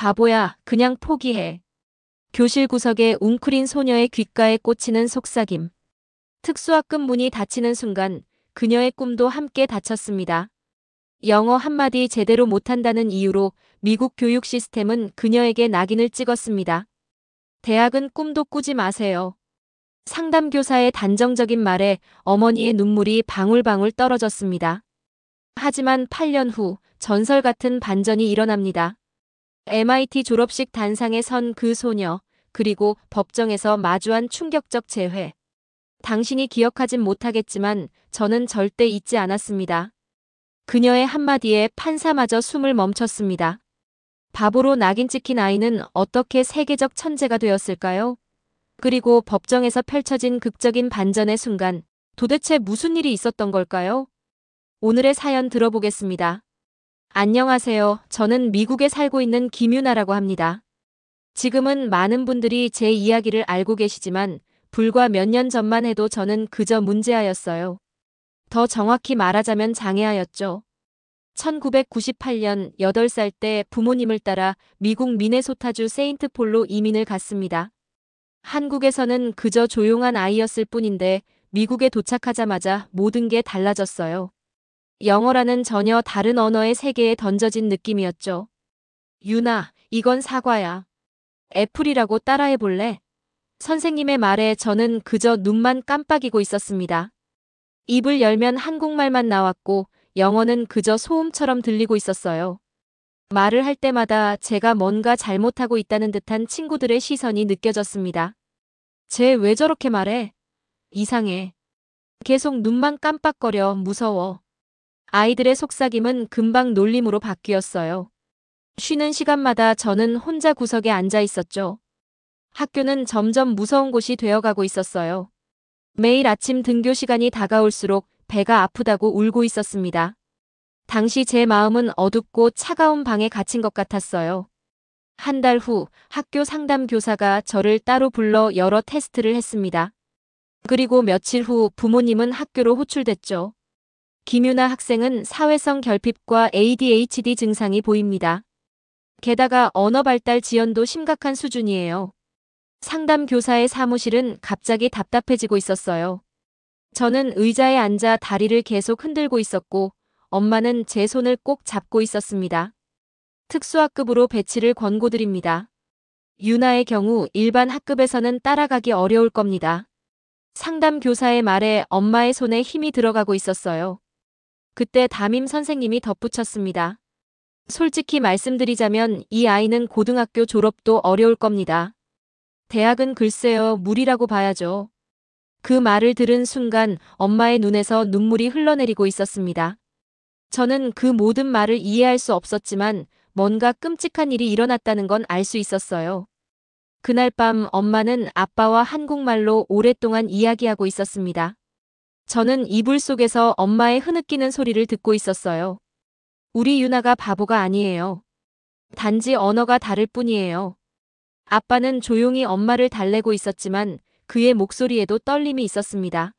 바보야, 그냥 포기해. 교실 구석에 웅크린 소녀의 귓가에 꽂히는 속삭임. 특수학급 문이 닫히는 순간 그녀의 꿈도 함께 닫혔습니다. 영어 한마디 제대로 못한다는 이유로 미국 교육 시스템은 그녀에게 낙인을 찍었습니다. 대학은 꿈도 꾸지 마세요. 상담교사의 단정적인 말에 어머니의 눈물이 방울방울 떨어졌습니다. 하지만 8년 후 전설 같은 반전이 일어납니다. MIT 졸업식 단상에 선 그 소녀, 그리고 법정에서 마주한 충격적 재회. 당신이 기억하진 못하겠지만 저는 절대 잊지 않았습니다. 그녀의 한마디에 판사마저 숨을 멈췄습니다. 바보로 낙인 찍힌 아이는 어떻게 세계적 천재가 되었을까요? 그리고 법정에서 펼쳐진 극적인 반전의 순간, 도대체 무슨 일이 있었던 걸까요? 오늘의 사연 들어보겠습니다. 안녕하세요. 저는 미국에 살고 있는 김유나라고 합니다. 지금은 많은 분들이 제 이야기를 알고 계시지만 불과 몇 년 전만 해도 저는 그저 문제아였어요. 더 정확히 말하자면 장애아였죠. 1998년 8살 때 부모님을 따라 미국 미네소타주 세인트폴로 이민을 갔습니다. 한국에서는 그저 조용한 아이였을 뿐인데 미국에 도착하자마자 모든 게 달라졌어요. 영어라는 전혀 다른 언어의 세계에 던져진 느낌이었죠. 유나, 이건 사과야. 애플이라고 따라해볼래? 선생님의 말에 저는 그저 눈만 깜빡이고 있었습니다. 입을 열면 한국말만 나왔고 영어는 그저 소음처럼 들리고 있었어요. 말을 할 때마다 제가 뭔가 잘못하고 있다는 듯한 친구들의 시선이 느껴졌습니다. 쟤 왜 저렇게 말해? 이상해. 계속 눈만 깜빡거려. 무서워. 아이들의 속삭임은 금방 놀림으로 바뀌었어요. 쉬는 시간마다 저는 혼자 구석에 앉아 있었죠. 학교는 점점 무서운 곳이 되어가고 있었어요. 매일 아침 등교 시간이 다가올수록 배가 아프다고 울고 있었습니다. 당시 제 마음은 어둡고 차가운 방에 갇힌 것 같았어요. 한 달 후 학교 상담 교사가 저를 따로 불러 여러 테스트를 했습니다. 그리고 며칠 후 부모님은 학교로 호출됐죠. 김유나 학생은 사회성 결핍과 ADHD 증상이 보입니다. 게다가 언어 발달 지연도 심각한 수준이에요. 상담 교사의 사무실은 갑자기 답답해지고 있었어요. 저는 의자에 앉아 다리를 계속 흔들고 있었고 엄마는 제 손을 꼭 잡고 있었습니다. 특수학급으로 배치를 권고드립니다. 유나의 경우 일반 학급에서는 따라가기 어려울 겁니다. 상담 교사의 말에 엄마의 손에 힘이 들어가고 있었어요. 그때 담임 선생님이 덧붙였습니다. 솔직히 말씀드리자면 이 아이는 고등학교 졸업도 어려울 겁니다. 대학은 글쎄요, 무리라고 봐야죠. 그 말을 들은 순간 엄마의 눈에서 눈물이 흘러내리고 있었습니다. 저는 그 모든 말을 이해할 수 없었지만 뭔가 끔찍한 일이 일어났다는 건 알 수 있었어요. 그날 밤 엄마는 아빠와 한국말로 오랫동안 이야기하고 있었습니다. 저는 이불 속에서 엄마의 흐느끼는 소리를 듣고 있었어요. 우리 유나가 바보가 아니에요. 단지 언어가 다를 뿐이에요. 아빠는 조용히 엄마를 달래고 있었지만 그의 목소리에도 떨림이 있었습니다.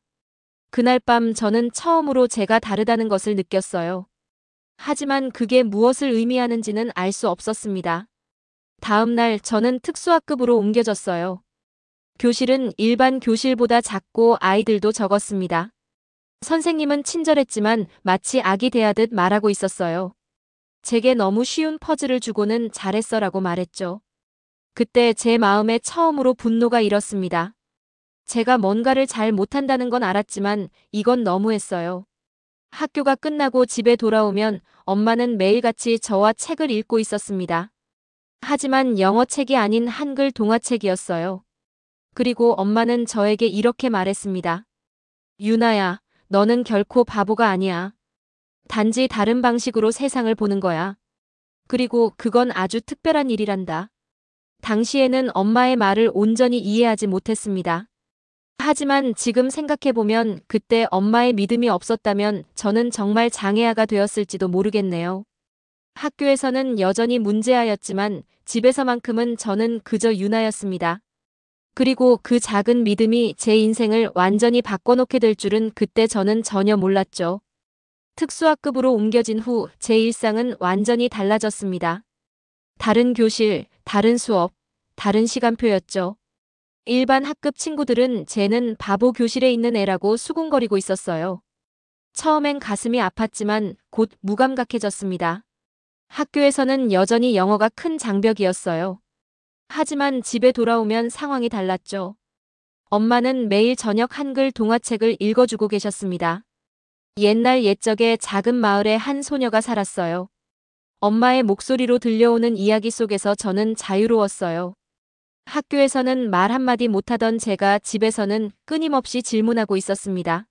그날 밤 저는 처음으로 제가 다르다는 것을 느꼈어요. 하지만 그게 무엇을 의미하는지는 알 수 없었습니다. 다음 날 저는 특수학급으로 옮겨졌어요. 교실은 일반 교실보다 작고 아이들도 적었습니다. 선생님은 친절했지만 마치 아기 대하듯 말하고 있었어요. 제게 너무 쉬운 퍼즐을 주고는 잘했어라고 말했죠. 그때 제 마음에 처음으로 분노가 일었습니다. 제가 뭔가를 잘 못한다는 건 알았지만 이건 너무했어요. 학교가 끝나고 집에 돌아오면 엄마는 매일같이 저와 책을 읽고 있었습니다. 하지만 영어책이 아닌 한글 동화책이었어요. 그리고 엄마는 저에게 이렇게 말했습니다. 유나야, 너는 결코 바보가 아니야. 단지 다른 방식으로 세상을 보는 거야. 그리고 그건 아주 특별한 일이란다. 당시에는 엄마의 말을 온전히 이해하지 못했습니다. 하지만 지금 생각해보면 그때 엄마의 믿음이 없었다면 저는 정말 장애아가 되었을지도 모르겠네요. 학교에서는 여전히 문제아였지만 집에서만큼은 저는 그저 유나였습니다. 그리고 그 작은 믿음이 제 인생을 완전히 바꿔놓게 될 줄은 그때 저는 전혀 몰랐죠. 특수학급으로 옮겨진 후 제 일상은 완전히 달라졌습니다. 다른 교실, 다른 수업, 다른 시간표였죠. 일반 학급 친구들은 쟤는 바보 교실에 있는 애라고 수군거리고 있었어요. 처음엔 가슴이 아팠지만 곧 무감각해졌습니다. 학교에서는 여전히 영어가 큰 장벽이었어요. 하지만 집에 돌아오면 상황이 달랐죠. 엄마는 매일 저녁 한글 동화책을 읽어주고 계셨습니다. 옛날 옛적에 작은 마을에 한 소녀가 살았어요. 엄마의 목소리로 들려오는 이야기 속에서 저는 자유로웠어요. 학교에서는 말 한마디 못하던 제가 집에서는 끊임없이 질문하고 있었습니다.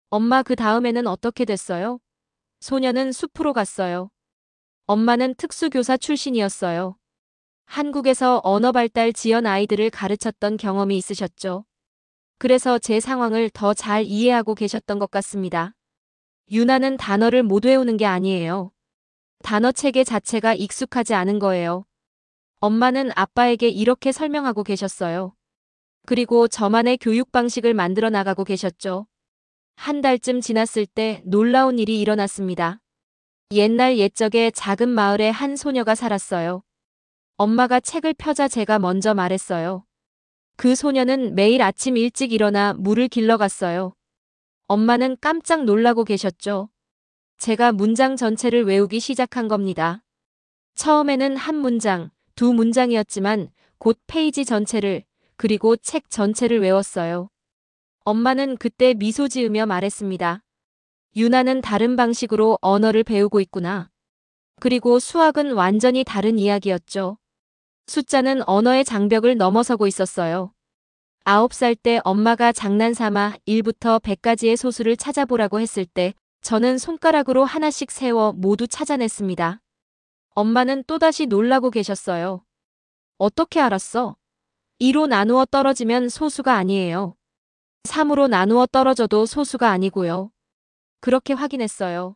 엄마, 그 다음에는 어떻게 됐어요? 소녀는 숲으로 갔어요. 엄마는 특수교사 출신이었어요. 한국에서 언어 발달 지연 아이들을 가르쳤던 경험이 있으셨죠. 그래서 제 상황을 더 잘 이해하고 계셨던 것 같습니다. 유나는 단어를 못 외우는 게 아니에요. 단어 체계 자체가 익숙하지 않은 거예요. 엄마는 아빠에게 이렇게 설명하고 계셨어요. 그리고 저만의 교육 방식을 만들어 나가고 계셨죠. 한 달쯤 지났을 때 놀라운 일이 일어났습니다. 옛날 옛적에 작은 마을에 한 소녀가 살았어요. 엄마가 책을 펴자 제가 먼저 말했어요. 그 소녀는 매일 아침 일찍 일어나 물을 길러 갔어요. 엄마는 깜짝 놀라고 계셨죠. 제가 문장 전체를 외우기 시작한 겁니다. 처음에는 한 문장, 두 문장이었지만 곧 페이지 전체를, 그리고 책 전체를 외웠어요. 엄마는 그때 미소 지으며 말했습니다. 유나는 다른 방식으로 언어를 배우고 있구나. 그리고 수학은 완전히 다른 이야기였죠. 숫자는 언어의 장벽을 넘어서고 있었어요. 9살 때 엄마가 장난삼아 1부터 100까지의 소수를 찾아보라고 했을 때 저는 손가락으로 하나씩 세워 모두 찾아냈습니다. 엄마는 또다시 놀라고 계셨어요. 어떻게 알았어? 2로 나누어 떨어지면 소수가 아니에요. 3으로 나누어 떨어져도 소수가 아니고요. 그렇게 확인했어요.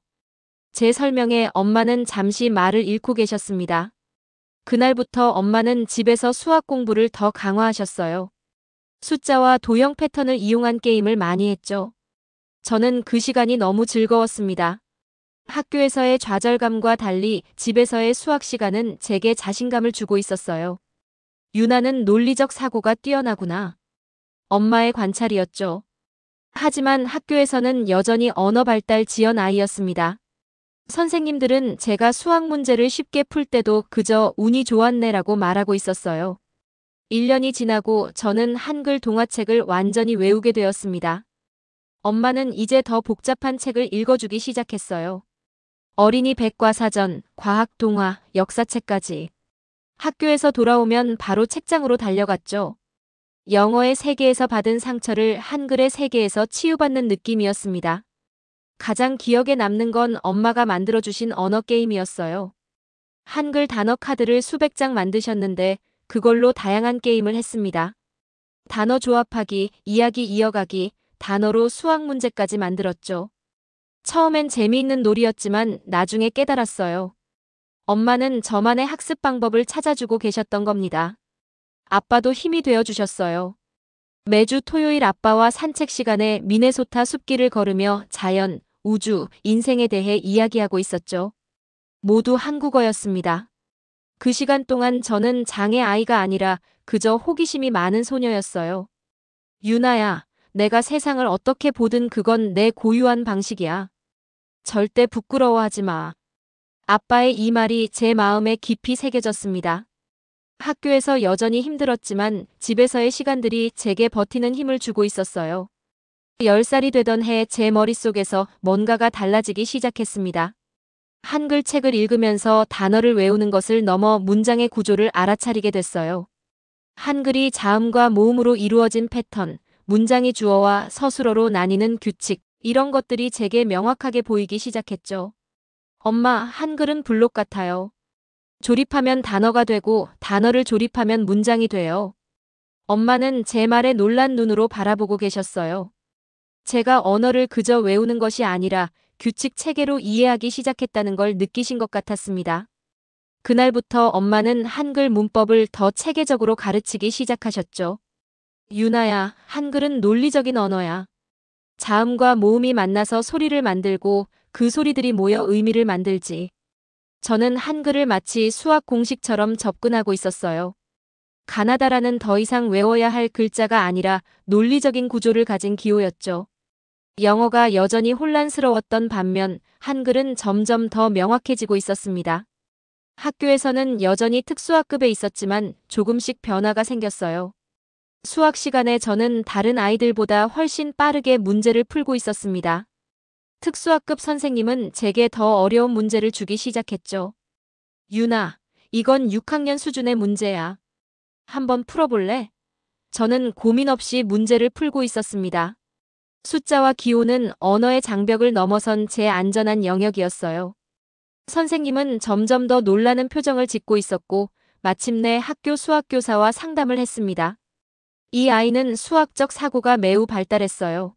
제 설명에 엄마는 잠시 말을 잃고 계셨습니다. 그날부터 엄마는 집에서 수학 공부를 더 강화하셨어요. 숫자와 도형 패턴을 이용한 게임을 많이 했죠. 저는 그 시간이 너무 즐거웠습니다. 학교에서의 좌절감과 달리 집에서의 수학 시간은 제게 자신감을 주고 있었어요. 유나는 논리적 사고가 뛰어나구나. 엄마의 관찰이었죠. 하지만 학교에서는 여전히 언어 발달 지연 아이였습니다. 선생님들은 제가 수학 문제를 쉽게 풀 때도 그저 운이 좋았네라고 말하고 있었어요. 1년이 지나고 저는 한글 동화책을 완전히 외우게 되었습니다. 엄마는 이제 더 복잡한 책을 읽어주기 시작했어요. 어린이 백과사전, 과학 동화, 역사책까지. 학교에서 돌아오면 바로 책장으로 달려갔죠. 영어의 세계에서 받은 상처를 한글의 세계에서 치유받는 느낌이었습니다. 가장 기억에 남는 건 엄마가 만들어주신 언어 게임이었어요. 한글 단어 카드를 수백 장 만드셨는데 그걸로 다양한 게임을 했습니다. 단어 조합하기, 이야기 이어가기, 단어로 수학 문제까지 만들었죠. 처음엔 재미있는 놀이였지만 나중에 깨달았어요. 엄마는 저만의 학습 방법을 찾아주고 계셨던 겁니다. 아빠도 힘이 되어주셨어요. 매주 토요일 아빠와 산책 시간에 미네소타 숲길을 걸으며 자연, 우주, 인생에 대해 이야기하고 있었죠. 모두 한국어였습니다. 그 시간 동안 저는 장애 아이가 아니라 그저 호기심이 많은 소녀였어요. 유나야, 내가 세상을 어떻게 보든 그건 내 고유한 방식이야. 절대 부끄러워하지 마. 아빠의 이 말이 제 마음에 깊이 새겨졌습니다. 학교에서 여전히 힘들었지만 집에서의 시간들이 제게 버티는 힘을 주고 있었어요. 10살이 되던 해 제 머릿속에서 뭔가가 달라지기 시작했습니다. 한글 책을 읽으면서 단어를 외우는 것을 넘어 문장의 구조를 알아차리게 됐어요. 한글이 자음과 모음으로 이루어진 패턴, 문장이 주어와 서술어로 나뉘는 규칙, 이런 것들이 제게 명확하게 보이기 시작했죠. 엄마, 한글은 블록 같아요. 조립하면 단어가 되고 단어를 조립하면 문장이 돼요. 엄마는 제 말에 놀란 눈으로 바라보고 계셨어요. 제가 언어를 그저 외우는 것이 아니라 규칙 체계로 이해하기 시작했다는 걸 느끼신 것 같았습니다. 그날부터 엄마는 한글 문법을 더 체계적으로 가르치기 시작하셨죠. 유나야, 한글은 논리적인 언어야. 자음과 모음이 만나서 소리를 만들고 그 소리들이 모여 의미를 만들지. 저는 한글을 마치 수학 공식처럼 접근하고 있었어요. 가나다라는 더 이상 외워야 할 글자가 아니라 논리적인 구조를 가진 기호였죠. 영어가 여전히 혼란스러웠던 반면 한글은 점점 더 명확해지고 있었습니다. 학교에서는 여전히 특수학급에 있었지만 조금씩 변화가 생겼어요. 수학 시간에 저는 다른 아이들보다 훨씬 빠르게 문제를 풀고 있었습니다. 특수학급 선생님은 제게 더 어려운 문제를 주기 시작했죠. 유나, 이건 6학년 수준의 문제야. 한번 풀어볼래? 저는 고민 없이 문제를 풀고 있었습니다. 숫자와 기호는 언어의 장벽을 넘어선 제 안전한 영역이었어요. 선생님은 점점 더 놀라는 표정을 짓고 있었고 마침내 학교 수학교사와 상담을 했습니다. 이 아이는 수학적 사고가 매우 발달했어요.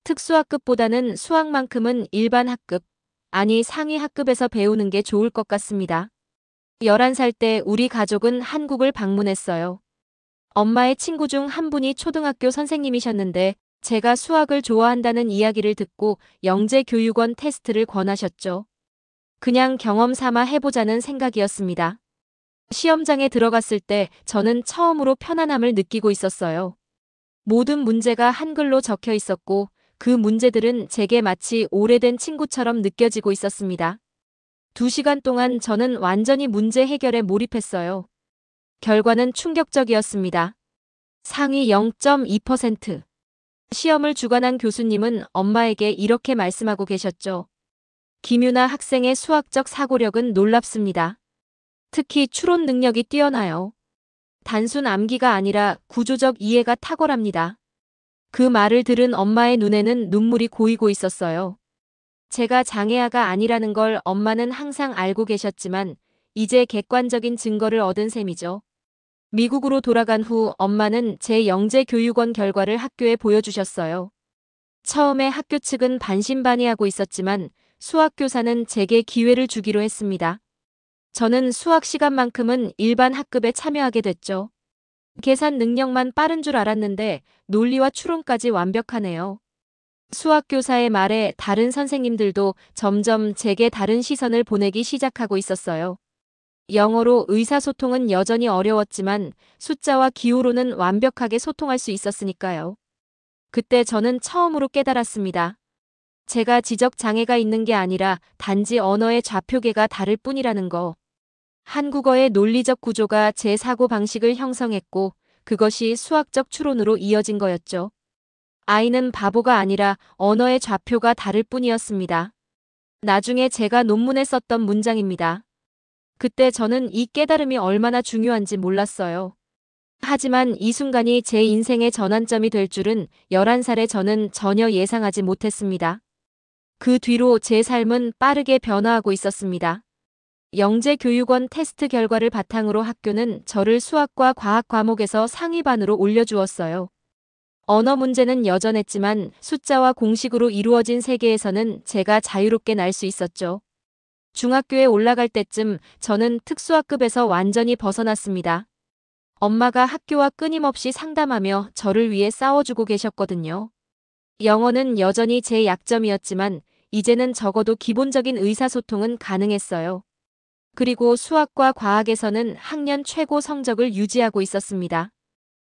특수학급보다는 수학만큼은 일반 학급, 아니 상위 학급에서 배우는 게 좋을 것 같습니다. 11살 때 우리 가족은 한국을 방문했어요. 엄마의 친구 중 한 분이 초등학교 선생님이셨는데 제가 수학을 좋아한다는 이야기를 듣고 영재교육원 테스트를 권하셨죠. 그냥 경험 삼아 해보자는 생각이었습니다. 시험장에 들어갔을 때 저는 처음으로 편안함을 느끼고 있었어요. 모든 문제가 한글로 적혀 있었고 그 문제들은 제게 마치 오래된 친구처럼 느껴지고 있었습니다. 2시간 동안 저는 완전히 문제 해결에 몰입했어요. 결과는 충격적이었습니다. 상위 0.2%. 시험을 주관한 교수님은 엄마에게 이렇게 말씀하고 계셨죠. 김유나 학생의 수학적 사고력은 놀랍습니다. 특히 추론 능력이 뛰어나요. 단순 암기가 아니라 구조적 이해가 탁월합니다. 그 말을 들은 엄마의 눈에는 눈물이 고이고 있었어요. 제가 장애아가 아니라는 걸 엄마는 항상 알고 계셨지만 이제 객관적인 증거를 얻은 셈이죠. 미국으로 돌아간 후 엄마는 제 영재교육원 결과를 학교에 보여주셨어요. 처음에 학교 측은 반신반의하고 있었지만 수학교사는 제게 기회를 주기로 했습니다. 저는 수학 시간만큼은 일반 학급에 참여하게 됐죠. 계산 능력만 빠른 줄 알았는데 논리와 추론까지 완벽하네요. 수학교사의 말에 다른 선생님들도 점점 제게 다른 시선을 보내기 시작하고 있었어요. 영어로 의사소통은 여전히 어려웠지만 숫자와 기호로는 완벽하게 소통할 수 있었으니까요. 그때 저는 처음으로 깨달았습니다. 제가 지적 장애가 있는 게 아니라 단지 언어의 좌표계가 다를 뿐이라는 거. 한국어의 논리적 구조가 제 사고 방식을 형성했고 그것이 수학적 추론으로 이어진 거였죠. 아이는 바보가 아니라 언어의 좌표가 다를 뿐이었습니다. 나중에 제가 논문에 썼던 문장입니다. 그때 저는 이 깨달음이 얼마나 중요한지 몰랐어요. 하지만 이 순간이 제 인생의 전환점이 될 줄은 11살의 저는 전혀 예상하지 못했습니다. 그 뒤로 제 삶은 빠르게 변화하고 있었습니다. 영재교육원 테스트 결과를 바탕으로 학교는 저를 수학과 과학 과목에서 상위반으로 올려주었어요. 언어 문제는 여전했지만 숫자와 공식으로 이루어진 세계에서는 제가 자유롭게 날 수 있었죠. 중학교에 올라갈 때쯤 저는 특수학급에서 완전히 벗어났습니다. 엄마가 학교와 끊임없이 상담하며 저를 위해 싸워주고 계셨거든요. 영어는 여전히 제 약점이었지만 이제는 적어도 기본적인 의사소통은 가능했어요. 그리고 수학과 과학에서는 학년 최고 성적을 유지하고 있었습니다.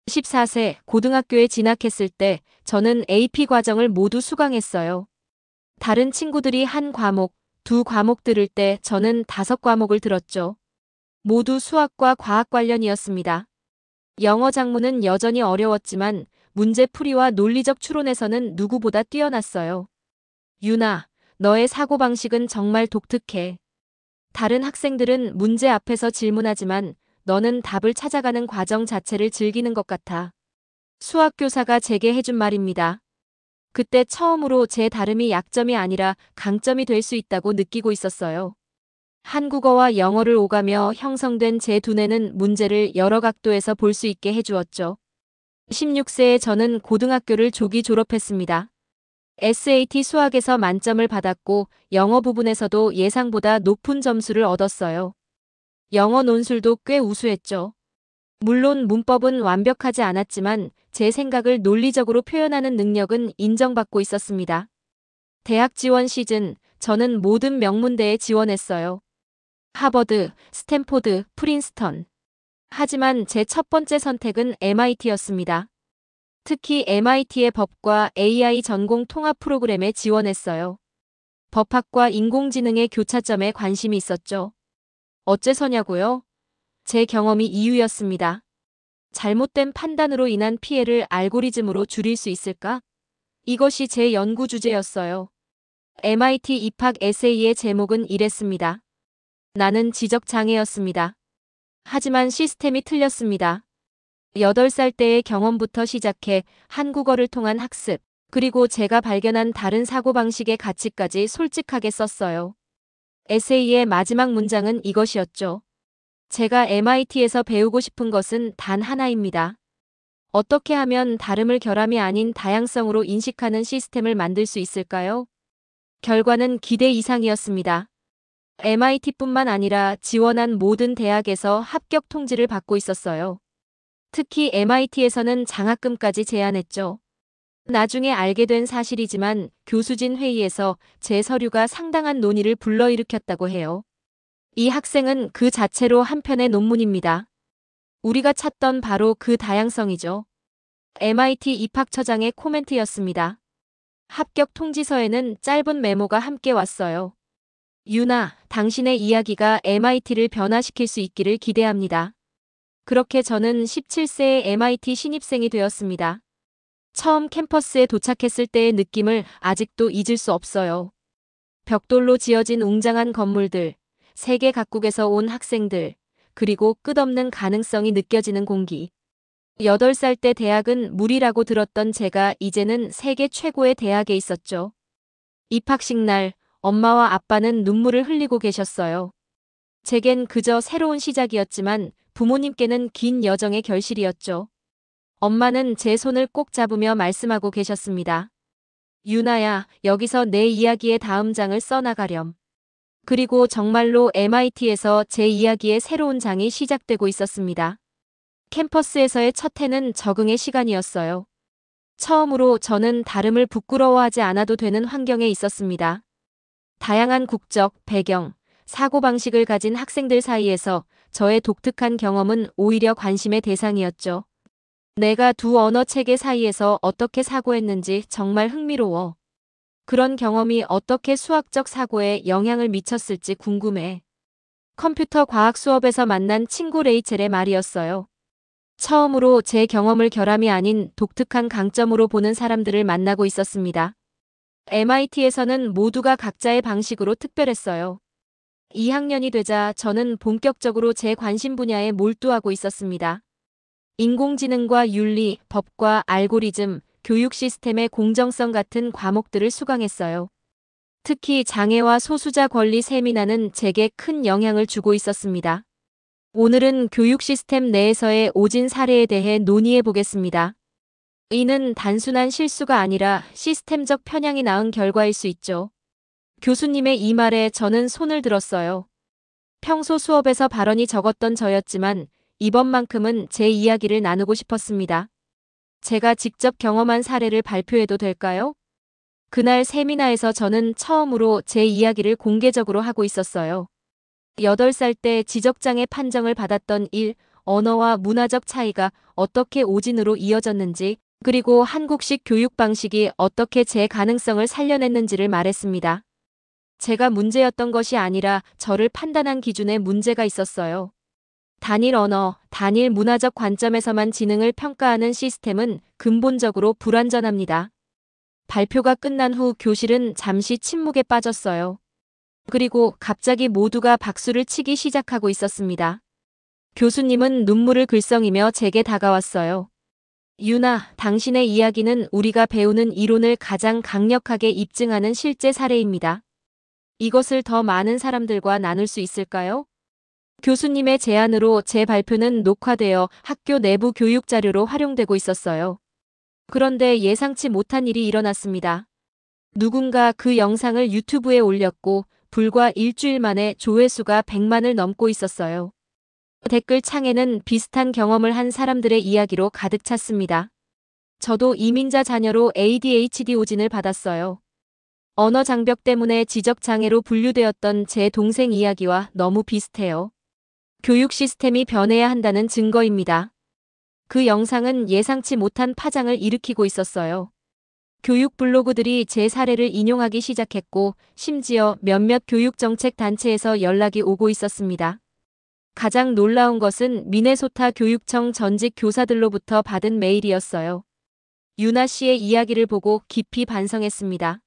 14세 고등학교에 진학했을 때 저는 AP 과정을 모두 수강했어요. 다른 친구들이 한 과목, 두 과목 들을 때 저는 5과목을 들었죠. 모두 수학과 과학 관련이었습니다. 영어 작문은 여전히 어려웠지만 문제풀이와 논리적 추론에서는 누구보다 뛰어났어요. 유나, 너의 사고방식은 정말 독특해. 다른 학생들은 문제 앞에서 질문하지만 너는 답을 찾아가는 과정 자체를 즐기는 것 같아. 수학교사가 제게 해준 말입니다. 그때 처음으로 제 다름이 약점이 아니라 강점이 될 수 있다고 느끼고 있었어요. 한국어와 영어를 오가며 형성된 제 두뇌는 문제를 여러 각도에서 볼 수 있게 해주었죠. 16세에 저는 고등학교를 조기 졸업했습니다. SAT 수학에서 만점을 받았고 영어 부분에서도 예상보다 높은 점수를 얻었어요. 영어 논술도 꽤 우수했죠. 물론 문법은 완벽하지 않았지만 제 생각을 논리적으로 표현하는 능력은 인정받고 있었습니다. 대학 지원 시즌, 저는 모든 명문대에 지원했어요. 하버드, 스탠포드, 프린스턴. 하지만 제 첫 번째 선택은 MIT였습니다. 특히 MIT의 법과 AI 전공 통합 프로그램에 지원했어요. 법학과 인공지능의 교차점에 관심이 있었죠. 어째서냐고요? 제 경험이 이유였습니다. 잘못된 판단으로 인한 피해를 알고리즘으로 줄일 수 있을까? 이것이 제 연구 주제였어요. MIT 입학 에세이의 제목은 이랬습니다. 나는 지적장애였습니다. 하지만 시스템이 틀렸습니다. 8살 때의 경험부터 시작해 한국어를 통한 학습, 그리고 제가 발견한 다른 사고방식의 가치까지 솔직하게 썼어요. 에세이의 마지막 문장은 이것이었죠. 제가 MIT에서 배우고 싶은 것은 단 하나입니다. 어떻게 하면 다름을 결함이 아닌 다양성으로 인식하는 시스템을 만들 수 있을까요? 결과는 기대 이상이었습니다. MIT뿐만 아니라 지원한 모든 대학에서 합격 통지를 받고 있었어요. 특히 MIT에서는 장학금까지 제안했죠. 나중에 알게 된 사실이지만 교수진 회의에서 제 서류가 상당한 논의를 불러일으켰다고 해요. 이 학생은 그 자체로 한 편의 논문입니다. 우리가 찾던 바로 그 다양성이죠. MIT 입학처장의 코멘트였습니다. 합격 통지서에는 짧은 메모가 함께 왔어요. 유나, 당신의 이야기가 MIT를 변화시킬 수 있기를 기대합니다. 그렇게 저는 17세의 MIT 신입생이 되었습니다. 처음 캠퍼스에 도착했을 때의 느낌을 아직도 잊을 수 없어요. 벽돌로 지어진 웅장한 건물들, 세계 각국에서 온 학생들, 그리고 끝없는 가능성이 느껴지는 공기. 8살 때 대학은 무리라고 들었던 제가 이제는 세계 최고의 대학에 있었죠. 입학식 날 엄마와 아빠는 눈물을 흘리고 계셨어요. 제겐 그저 새로운 시작이었지만 부모님께는 긴 여정의 결실이었죠. 엄마는 제 손을 꼭 잡으며 말씀하고 계셨습니다. 유나야, 여기서 내 이야기의 다음 장을 써나가렴. 그리고 정말로 MIT에서 제 이야기의 새로운 장이 시작되고 있었습니다. 캠퍼스에서의 첫 해는 적응의 시간이었어요. 처음으로 저는 다름을 부끄러워하지 않아도 되는 환경에 있었습니다. 다양한 국적, 배경, 사고방식을 가진 학생들 사이에서 저의 독특한 경험은 오히려 관심의 대상이었죠. 내가 두 언어 체계 사이에서 어떻게 사고했는지 정말 흥미로워. 그런 경험이 어떻게 수학적 사고에 영향을 미쳤을지 궁금해. 컴퓨터 과학 수업에서 만난 친구 레이첼의 말이었어요. 처음으로 제 경험을 결함이 아닌 독특한 강점으로 보는 사람들을 만나고 있었습니다. MIT에서는 모두가 각자의 방식으로 특별했어요. 2학년이 되자 저는 본격적으로 제 관심 분야에 몰두하고 있었습니다. 인공지능과 윤리, 법과 알고리즘, 교육 시스템의 공정성 같은 과목들을 수강했어요. 특히 장애와 소수자 권리 세미나는 제게 큰 영향을 주고 있었습니다. 오늘은 교육 시스템 내에서의 오진 사례에 대해 논의해 보겠습니다. 이는 단순한 실수가 아니라 시스템적 편향이 낳은 결과일 수 있죠. 교수님의 이 말에 저는 손을 들었어요. 평소 수업에서 발언이 적었던 저였지만 이번만큼은 제 이야기를 나누고 싶었습니다. 제가 직접 경험한 사례를 발표해도 될까요? 그날 세미나에서 저는 처음으로 제 이야기를 공개적으로 하고 있었어요. 8살 때 지적장애 판정을 받았던 일, 언어와 문화적 차이가 어떻게 오진으로 이어졌는지, 그리고 한국식 교육 방식이 어떻게 제 가능성을 살려냈는지를 말했습니다. 제가 문제였던 것이 아니라 저를 판단한 기준에 문제가 있었어요. 단일 언어, 단일 문화적 관점에서만 지능을 평가하는 시스템은 근본적으로 불완전합니다. 발표가 끝난 후 교실은 잠시 침묵에 빠졌어요. 그리고 갑자기 모두가 박수를 치기 시작하고 있었습니다. 교수님은 눈물을 글썽이며 제게 다가왔어요. 유나, 당신의 이야기는 우리가 배우는 이론을 가장 강력하게 입증하는 실제 사례입니다. 이것을 더 많은 사람들과 나눌 수 있을까요? 교수님의 제안으로 제 발표는 녹화되어 학교 내부 교육 자료로 활용되고 있었어요. 그런데 예상치 못한 일이 일어났습니다. 누군가 그 영상을 유튜브에 올렸고 불과 일주일 만에 조회수가 100만을 넘고 있었어요. 댓글 창에는 비슷한 경험을 한 사람들의 이야기로 가득 찼습니다. 저도 이민자 자녀로 ADHD 오진을 받았어요. 언어 장벽 때문에 지적장애로 분류되었던 제 동생 이야기와 너무 비슷해요. 교육 시스템이 변해야 한다는 증거입니다. 그 영상은 예상치 못한 파장을 일으키고 있었어요. 교육 블로그들이 제 사례를 인용하기 시작했고, 심지어 몇몇 교육정책 단체에서 연락이 오고 있었습니다. 가장 놀라운 것은 미네소타 교육청 전직 교사들로부터 받은 메일이었어요. 유나 씨의 이야기를 보고 깊이 반성했습니다.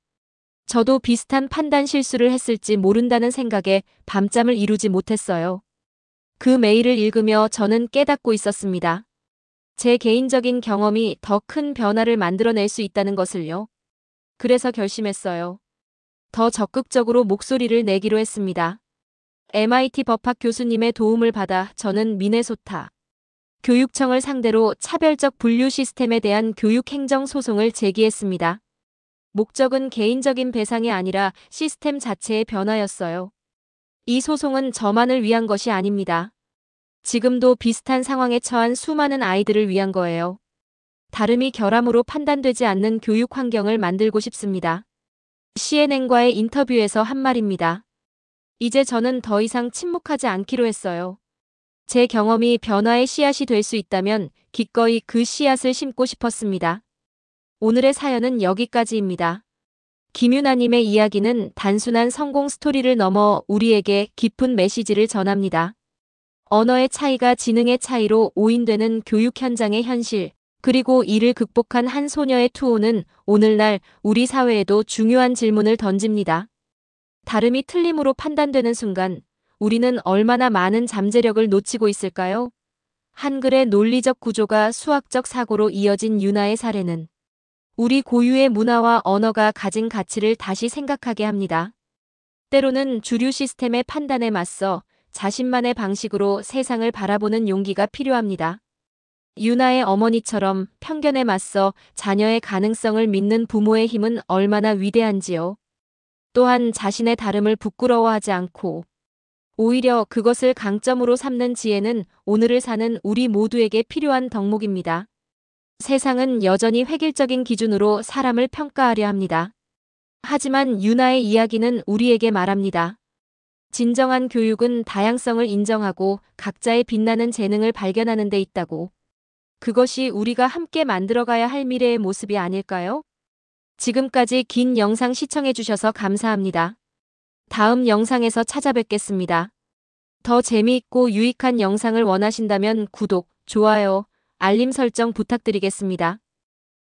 저도 비슷한 판단 실수를 했을지 모른다는 생각에 밤잠을 이루지 못했어요. 그 메일을 읽으며 저는 깨닫고 있었습니다. 제 개인적인 경험이 더 큰 변화를 만들어낼 수 있다는 것을요. 그래서 결심했어요. 더 적극적으로 목소리를 내기로 했습니다. MIT 법학 교수님의 도움을 받아 저는 미네소타 교육청을 상대로 차별적 분류 시스템에 대한 교육 행정 소송을 제기했습니다. 목적은 개인적인 배상이 아니라 시스템 자체의 변화였어요. 이 소송은 저만을 위한 것이 아닙니다. 지금도 비슷한 상황에 처한 수많은 아이들을 위한 거예요. 다름이 결함으로 판단되지 않는 교육 환경을 만들고 싶습니다. CNN과의 인터뷰에서 한 말입니다. 이제 저는 더 이상 침묵하지 않기로 했어요. 제 경험이 변화의 씨앗이 될 수 있다면 기꺼이 그 씨앗을 심고 싶었습니다. 오늘의 사연은 여기까지입니다. 김유나님의 이야기는 단순한 성공 스토리를 넘어 우리에게 깊은 메시지를 전합니다. 언어의 차이가 지능의 차이로 오인되는 교육 현장의 현실, 그리고 이를 극복한 한 소녀의 투혼은 오늘날 우리 사회에도 중요한 질문을 던집니다. 다름이 틀림으로 판단되는 순간 우리는 얼마나 많은 잠재력을 놓치고 있을까요? 한글의 논리적 구조가 수학적 사고로 이어진 유나의 사례는 우리 고유의 문화와 언어가 가진 가치를 다시 생각하게 합니다. 때로는 주류 시스템의 판단에 맞서 자신만의 방식으로 세상을 바라보는 용기가 필요합니다. 유나의 어머니처럼 편견에 맞서 자녀의 가능성을 믿는 부모의 힘은 얼마나 위대한지요. 또한 자신의 다름을 부끄러워하지 않고 오히려 그것을 강점으로 삼는 지혜는 오늘을 사는 우리 모두에게 필요한 덕목입니다. 세상은 여전히 획일적인 기준으로 사람을 평가하려 합니다. 하지만 유나의 이야기는 우리에게 말합니다. 진정한 교육은 다양성을 인정하고 각자의 빛나는 재능을 발견하는 데 있다고. 그것이 우리가 함께 만들어가야 할 미래의 모습이 아닐까요? 지금까지 긴 영상 시청해주셔서 감사합니다. 다음 영상에서 찾아뵙겠습니다. 더 재미있고 유익한 영상을 원하신다면 구독, 좋아요, 알림 설정 부탁드리겠습니다.